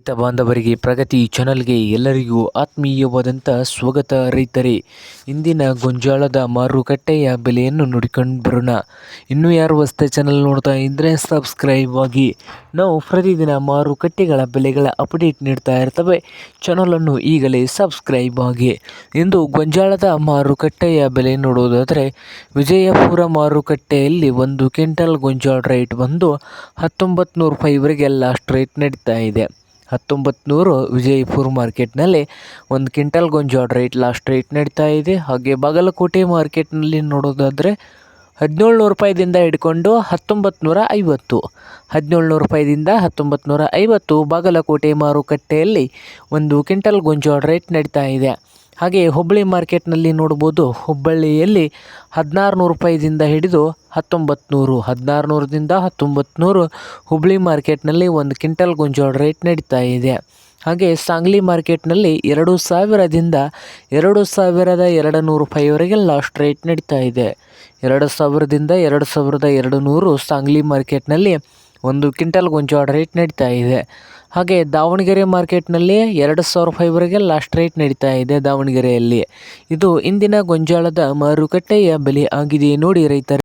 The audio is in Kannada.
ರೈತ ಬಾಂಧವರಿಗೆ ಪ್ರಗತಿ ಚಾನಲ್ಗೆ ಎಲ್ಲರಿಗೂ ಆತ್ಮೀಯವಾದಂಥ ಸ್ವಾಗತ. ರೈತರೇ, ಇಂದಿನ ಗೊಂಜಾಳದ ಮಾರುಕಟ್ಟೆಯ ಬೆಲೆಯನ್ನು ನೋಡಿಕೊಂಡು ಬರೋಣ. ಇನ್ನೂ ಯಾರು ಹೊಸ ಚಾನಲ್ ನೋಡ್ತಾ ಇದ್ದರೆ ಸಬ್ಸ್ಕ್ರೈಬ್ ಆಗಿ. ನಾವು ಪ್ರತಿದಿನ ಮಾರುಕಟ್ಟೆಗಳ ಬೆಲೆಗಳ ಅಪ್ಡೇಟ್ ನೀಡ್ತಾ ಇರ್ತವೆ. ಚಾನಲನ್ನು ಈಗಲೇ ಸಬ್ಸ್ಕ್ರೈಬ್ ಆಗಿ. ಇಂದು ಗೊಂಜಾಳದ ಮಾರುಕಟ್ಟೆಯ ಬೆಲೆ ನೋಡುವುದಾದರೆ, ವಿಜಯಪುರ ಮಾರುಕಟ್ಟೆಯಲ್ಲಿ 1 ಕ್ವಿಂಟಲ್ ಗೊಂಜಾಳ ರೇಟ್ ಬಂದು 1900 ರೂಪಾಯಿವರೆಗೆ ಲಾಸ್ಟ್ ರೇಟ್ ನಡೀತಾ ಇದೆ. 1900 ವಿಜಯಪುರ ಮಾರ್ಕೆಟ್ನಲ್ಲಿ 1 ಕ್ವಿಂಟಲ್ ಗೊಂಜಾಳ ರೇಟ್ ಲಾಸ್ಟ್ ರೇಟ್ ನಡೀತಾ ಇದೆ. ಹಾಗೆ ಬಾಗಲಕೋಟೆ ಮಾರ್ಕೆಟ್ನಲ್ಲಿ ನೋಡೋದಾದರೆ 1700 ರೂಪಾಯಿದಿಂದ ಹಿಡ್ಕೊಂಡು 1950, 1700 ರೂಪಾಯಿದಿಂದ 1950 ಬಾಗಲಕೋಟೆ ಮಾರುಕಟ್ಟೆಯಲ್ಲಿ 1 ಕ್ವಿಂಟಲ್ ಗೊಂಜಾಳ ರೇಟ್ ನಡೀತಾ ಇದೆ. ಹಾಗೆ ಹುಬ್ಬಳ್ಳಿ ಮಾರ್ಕೆಟ್ನಲ್ಲಿ ನೋಡ್ಬೋದು, ಹುಬ್ಬಳ್ಳಿಯಲ್ಲಿ 1600 ರೂಪಾಯಿದಿಂದ ಹಿಡಿದು 1900, 1600ದಿಂದ 1900 ಹುಬ್ಬಳ್ಳಿ ಮಾರ್ಕೆಟ್ನಲ್ಲಿ 1 ಕ್ವಿಂಟಲ್ ಗೊಂಜಾಳ ರೇಟ್ ನಡೀತಾ ಇದೆ. ಹಾಗೆ ಸಾಂಗ್ಲಿ ಮಾರ್ಕೆಟ್ನಲ್ಲಿ 2000ದಿಂದ 2200 ರೂಪಾಯಿವರೆಗೆ ಲಾಸ್ಟ್ ರೇಟ್ ನಡೀತಾ ಇದೆ. 2000ದಿಂದ 2200 ಸಾಂಗ್ಲಿ ಮಾರ್ಕೆಟ್ನಲ್ಲಿ 1 ಕ್ವಿಂಟಲ್ ಗೊಂಜಾಳ ರೇಟ್ ನಡೀತಾ ಇದೆ. ಹಾಗೆ ದಾವಣಗೆರೆ ಮಾರ್ಕೆಟ್ನಲ್ಲಿ 2000 ರೂಪಾಯಿವರೆಗೆ ಲಾಸ್ಟ್ ರೇಟ್ ನಡೀತಾ ಇದೆ ದಾವಣಗೆರೆಯಲ್ಲಿ. ಇದು ಇಂದಿನ ಗೊಂಜಾಳದ ಮಾರುಕಟ್ಟೆಯ ಬೆಲೆ ಆಗಿದೆ ನೋಡಿ ರೈತರು.